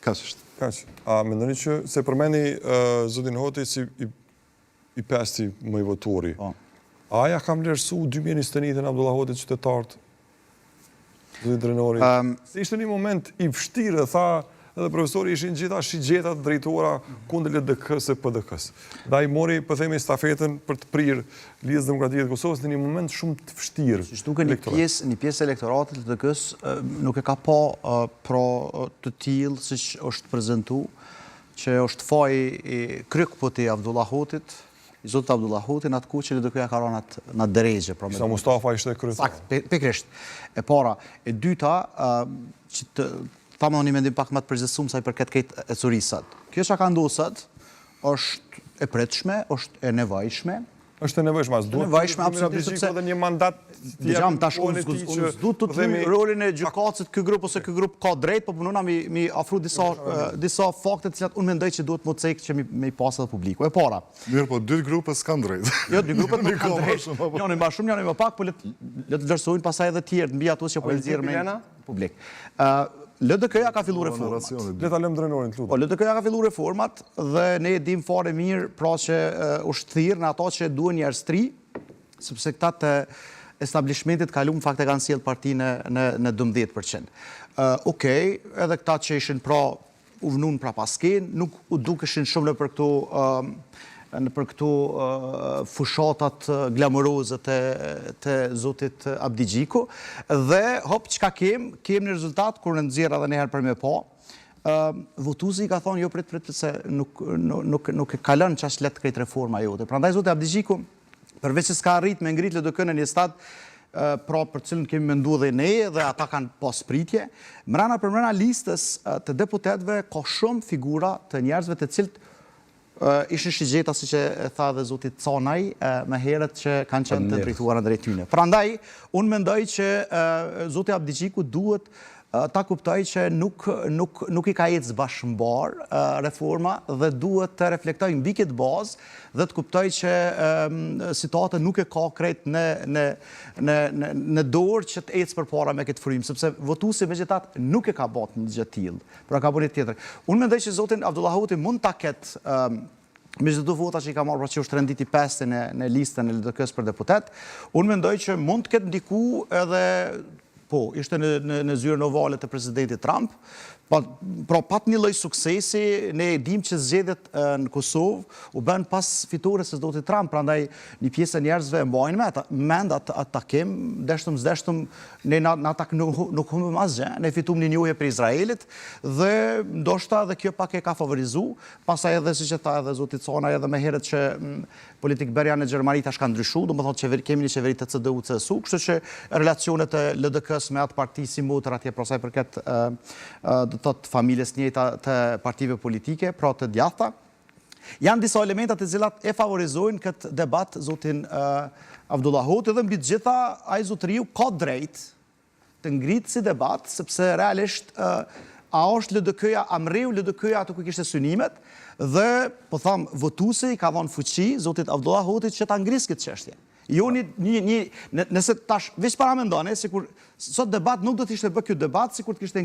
Kaq është. Kaq. A mendoni që se përmeni zotin Hoti si i pesti më i votuari. Aja kam vlerësu 2021 Abdullah Hoti qytetarët? Zotin Drenori. Se ishte një moment i vështirë, tha edhe profesori ishin gjitha shigjetat drejtora kundër LDK-s e PDK-s. Da i mori, për themi, stafetën për të prirë Lidhës Demokratike të Kosovës në një moment shumë të vështirë. Që shtuke një pjesë elektoratit LDK-s nuk e ka pa pro të tillë siç është prezentu, që është faj i kryekpoti Abdullah Hotit, i zotit Abdullah Hoti, në atë ku që LDK-ja ka rënë në drejgje. Sa Mustafa ishte kryetar. Pikërisht. E para. E dyta, që të thamë një mendim pak më të përgjithësuar sa i përket këtë e curisat. Kjo që ka ndodhur është e pritshme, është e nevojshme. Është e nevojshme, as duhet. Nevojshme absolutisht sepse edhe një mandat jam tash unë s'du të them rolin e gjykatës ky grup ose ky grup ka drejt, po punona mi afru disa fakte të cilat unë mendoj që duhet më cek që me i pas edhe publiku. E para. Mirë, po dy grupet s'kan drejt. Jo, dy grupet nuk kanë drejt. Janë më shumë, janë më pak, po le të vlerësojnë pastaj edhe të tjerë mbi ato që po nxjerrin me publik. LDK-ja ka filluar reformat. Le ta lëm Drenorin, lutem. Po LDK-ja ka filluar reformat dhe ne e dim fare mirë pra që është thirrë në ato që duhen njerëztri, sepse këta të establishmentit kalum fakt e kanë sjell partinë në 12%. Okej, edhe këta që ishin pra u vnun pra pasken, nuk u dukeshin shumë për këto fushatat glamoroze të zotit Abdi Gjiku, dhe hop çka kem një rezultat kur në nxjerr edhe një herë për me pa. Votuesi ka thonë jo prit se nuk e kalon çash let këtë reforma jote. Prandaj zoti Abdi Gjiku, përveç se s'ka arrit me ngrit LDK në një stad pra për cilën kemi menduar dhe ne dhe ata kanë pas pritje, mrena listës të deputetëve ka shumë figura të njerëzve të cilët ishin shigjeta, si që tha dhe zotit Canaj, me herët që kanë qenë të drejtuar në drejt tyne. Prandaj, unë mendoj që zoti Abdi Gjiku duhet ta kuptoj që nuk i ka jetë zbashmëbar reforma dhe duhet të reflektoj mbi këtë bazë dhe të kuptoj që situata nuk e ka krejt në dorë që të ecë përpara me këtë frym, sepse votuesi megjithatë nuk e ka bërë një gjë të tillë, pra ka bërë tjetër. Unë mendoj që zotin Abdullah Hoti mund ta ketë me çdo vota që i ka marrë, pra që është renditi 5 në listën e LDK-s për deputet, unë mendoj që mund të ketë ndiku edhe po, ishte në zyrën ovale të presidentit Trump, pra pat një lloj suksesi, ne e dim që zgjedhjet në Kosovë u bën pas fitores së zotit Trump, prandaj një pjesë e njerëzve e mbajnë mend atë takim, deshtëm ne na tak nuk humbëm asgjë, ne fitum një njohje për Izraelit dhe ndoshta edhe kjo pak e ka favorizu, pastaj edhe siç e tha edhe zoti Canaj edhe më herët që politik berja në Gjermani tash ka ndryshuar, domethënë kemi një qeveri të CDU CSU, kështu që relacionet e LDK-s me atë parti si motër atje pra sa i përket do të familjes njëjta të partive politike, pra të djathta. Janë disa elementat të cilat e favorizojnë këtë debat zotin Abdullah Hoti dhe mbi të gjitha ai zotriu ka drejt të ngritë si debat, sepse realisht a është LDK-ja, a mreu LDK-ja ato ku kishte synimet dhe po tham votuesi i ka dhënë fuqi zotit Abdullah Hotit që ta ngrisë këtë çështje. Jo nëse tash veç para mendoni sikur sot debat nuk do të ishte bë ky debat sikur të kishte